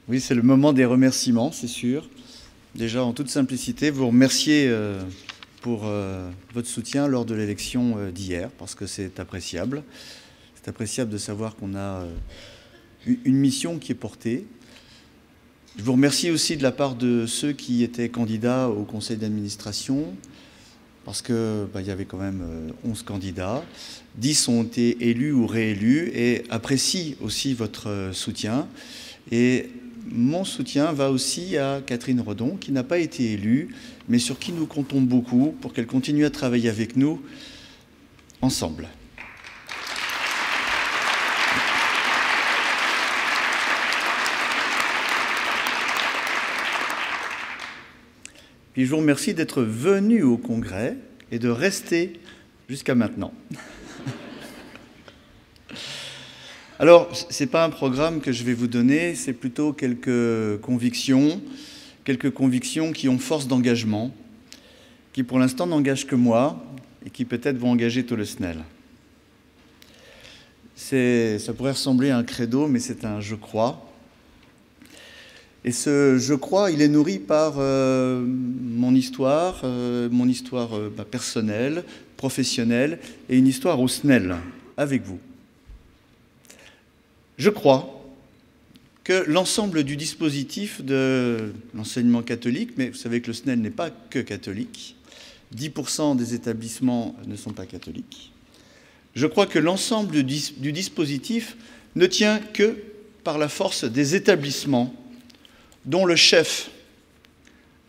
Oui, c'est le moment des remerciements, c'est sûr. Déjà, en toute simplicité, vous remercier pour votre soutien lors de l'élection d'hier, parce que c'est appréciable. C'est appréciable de savoir qu'on a une mission qui est portée. Je vous remercie aussi de la part de ceux qui étaient candidats au conseil d'administration, parce qu'il y avait quand même 11 candidats. 10 ont été élus ou réélus et apprécient aussi votre soutien. Et mon soutien va aussi à Catherine Redon, qui n'a pas été élue, mais sur qui nous comptons beaucoup pour qu'elle continue à travailler avec nous ensemble. Puis je vous remercie d'être venu au Congrès et de rester jusqu'à maintenant. Alors, ce n'est pas un programme que je vais vous donner, c'est plutôt quelques convictions qui ont force d'engagement, qui pour l'instant n'engagent que moi et qui peut-être vont engager tout le SNEL. Ça pourrait ressembler à un credo, mais c'est un « je crois ». Et ce « je crois », il est nourri par mon histoire personnelle, professionnelle, et une histoire au SNEL, avec vous. Je crois que l'ensemble du dispositif de l'enseignement catholique, mais vous savez que le SNEL n'est pas que catholique, 10% des établissements ne sont pas catholiques. Je crois que l'ensemble du dispositif ne tient que par la force des établissements dont le chef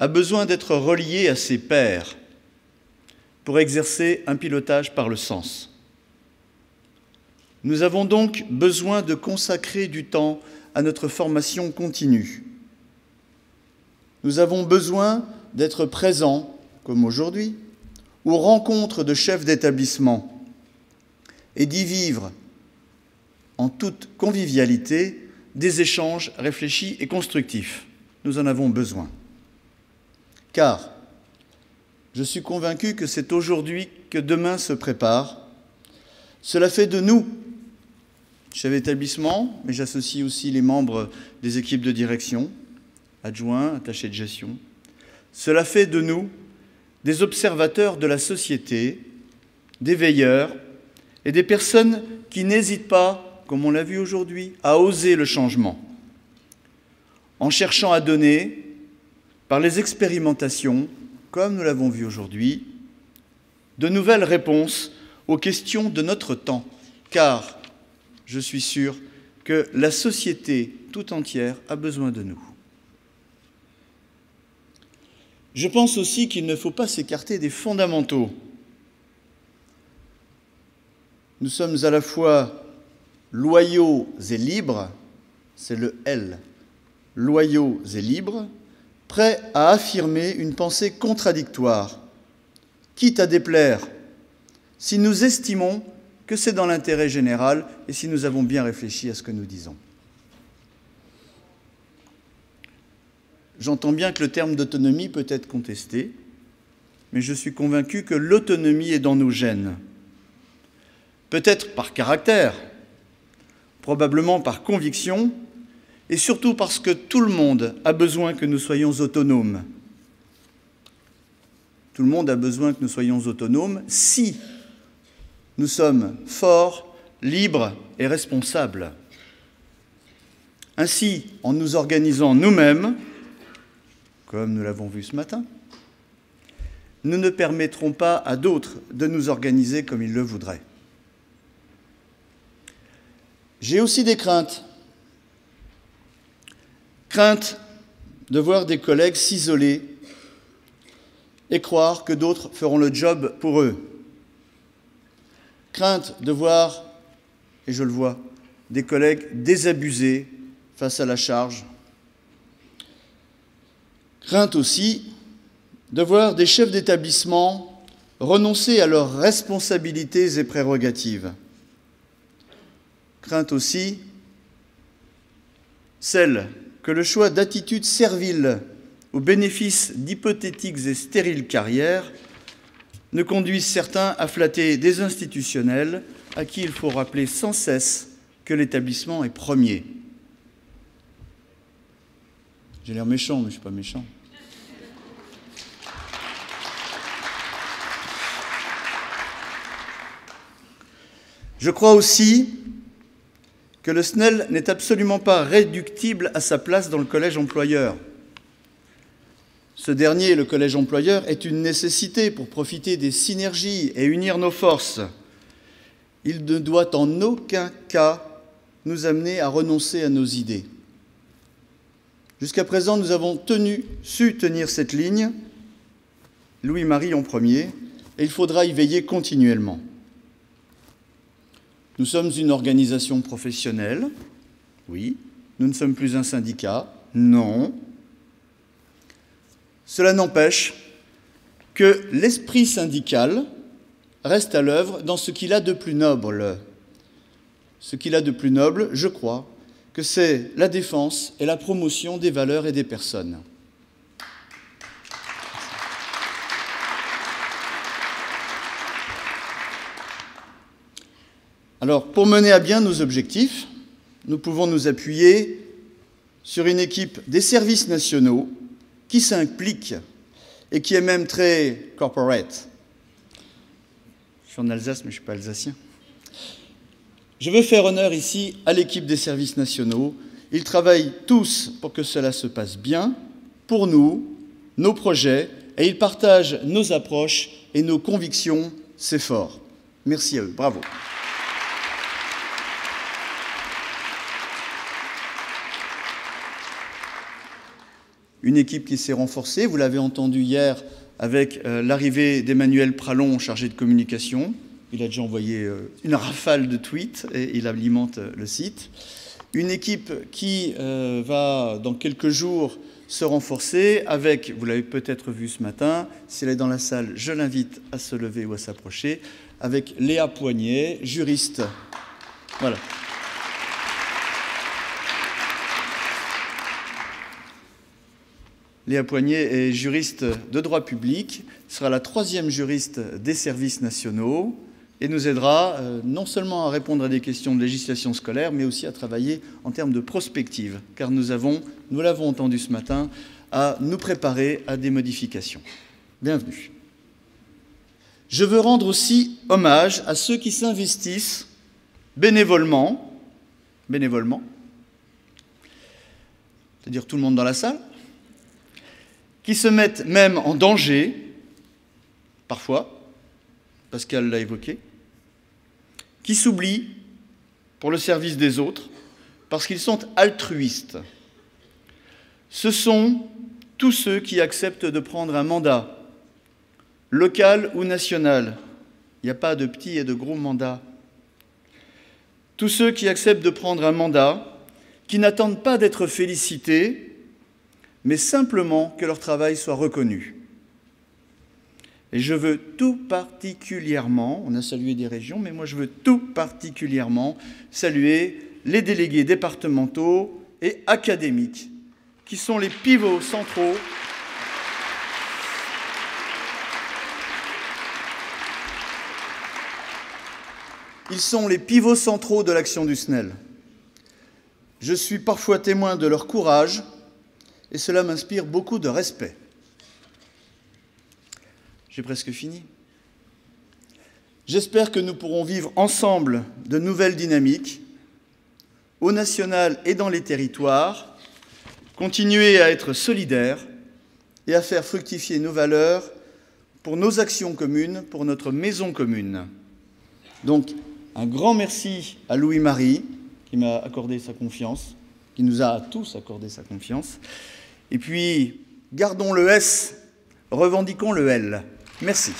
a besoin d'être relié à ses pairs pour exercer un pilotage par le sens. Nous avons donc besoin de consacrer du temps à notre formation continue. Nous avons besoin d'être présents, comme aujourd'hui, aux rencontres de chefs d'établissement et d'y vivre en toute convivialité des échanges réfléchis et constructifs. Nous en avons besoin. Car je suis convaincu que c'est aujourd'hui que demain se prépare. Cela fait de nous, chefs d'établissement, mais j'associe aussi les membres des équipes de direction, adjoints, attachés de gestion. Cela fait de nous des observateurs de la société, des veilleurs et des personnes qui n'hésitent pas, comme on l'a vu aujourd'hui, à oser le changement, en cherchant à donner, par les expérimentations, comme nous l'avons vu aujourd'hui, de nouvelles réponses aux questions de notre temps, car je suis sûr que la société tout entière a besoin de nous. Je pense aussi qu'il ne faut pas s'écarter des fondamentaux. Nous sommes à la fois loyaux et libres, c'est le L, loyaux et libres, prêts à affirmer une pensée contradictoire, quitte à déplaire, si nous estimons que c'est dans l'intérêt général et si nous avons bien réfléchi à ce que nous disons. J'entends bien que le terme d'autonomie peut être contesté, mais je suis convaincu que l'autonomie est dans nos gènes. Peut-être par caractère, probablement par conviction, et surtout parce que tout le monde a besoin que nous soyons autonomes. Tout le monde a besoin que nous soyons autonomes si nous sommes forts, libres et responsables. Ainsi, en nous organisant nous-mêmes, comme nous l'avons vu ce matin, nous ne permettrons pas à d'autres de nous organiser comme ils le voudraient. J'ai aussi des craintes. Crainte de voir des collègues s'isoler et croire que d'autres feront le job pour eux. Crainte de voir, et je le vois, des collègues désabusés face à la charge. Crainte aussi de voir des chefs d'établissement renoncer à leurs responsabilités et prérogatives. Crainte aussi celle que le choix d'attitudes serviles au bénéfice d'hypothétiques et stériles carrières ne conduisent certains à flatter des institutionnels à qui il faut rappeler sans cesse que l'établissement est premier. J'ai l'air méchant, mais je ne suis pas méchant. Je crois aussi que le SNEL n'est absolument pas réductible à sa place dans le collège employeur. Ce dernier, le collège employeur, est une nécessité pour profiter des synergies et unir nos forces. Il ne doit en aucun cas nous amener à renoncer à nos idées. Jusqu'à présent, nous avons su tenir cette ligne, Louis-Marie en premier, et il faudra y veiller continuellement. Nous sommes une organisation professionnelle, oui. Nous ne sommes plus un syndicat, non. Cela n'empêche que l'esprit syndical reste à l'œuvre dans ce qu'il a de plus noble. Ce qu'il a de plus noble, je crois, que c'est la défense et la promotion des valeurs et des personnes. Alors, pour mener à bien nos objectifs, nous pouvons nous appuyer sur une équipe des services nationaux qui s'implique et qui est même très corporate. Je suis en Alsace, mais je ne suis pas alsacien. Je veux faire honneur ici à l'équipe des services nationaux. Ils travaillent tous pour que cela se passe bien, pour nous, nos projets, et ils partagent nos approches et nos convictions. C'est fort. Merci à eux. Bravo. Une équipe qui s'est renforcée, vous l'avez entendu hier avec l'arrivée d'Emmanuel Pralon, chargé de communication. Il a déjà envoyé une rafale de tweets et il alimente le site. Une équipe qui va, dans quelques jours, se renforcer avec, vous l'avez peut-être vu ce matin, si elle est dans la salle, je l'invite à se lever ou à s'approcher, avec Léa Poignet, juriste. Voilà. Léa Poignet est juriste de droit public, sera la 3e juriste des services nationaux et nous aidera non seulement à répondre à des questions de législation scolaire, mais aussi à travailler en termes de prospective, car nous l'avons entendu ce matin, à nous préparer à des modifications. Bienvenue. Je veux rendre aussi hommage à ceux qui s'investissent bénévolement, c'est-à-dire tout le monde dans la salle, qui se mettent même en danger, parfois, Pascal l'a évoqué, qui s'oublient pour le service des autres, parce qu'ils sont altruistes. Ce sont tous ceux qui acceptent de prendre un mandat, local ou national. Il n'y a pas de petits et de gros mandats. Tous ceux qui acceptent de prendre un mandat, qui n'attendent pas d'être félicités, mais simplement que leur travail soit reconnu. Et je veux tout particulièrement, on a salué des régions, mais moi je veux tout particulièrement saluer les délégués départementaux et académiques, qui sont les pivots centraux Ils sont les pivots centraux de l'action du SNEL. Je suis parfois témoin de leur courage et cela m'inspire beaucoup de respect. J'ai presque fini. J'espère que nous pourrons vivre ensemble de nouvelles dynamiques, au national et dans les territoires, continuer à être solidaires et à faire fructifier nos valeurs pour nos actions communes, pour notre maison commune. Donc, un grand merci à Louis-Marie, qui m'a accordé sa confiance, qui nous a tous accordé sa confiance. Et puis, gardons le S, revendiquons le L. Merci.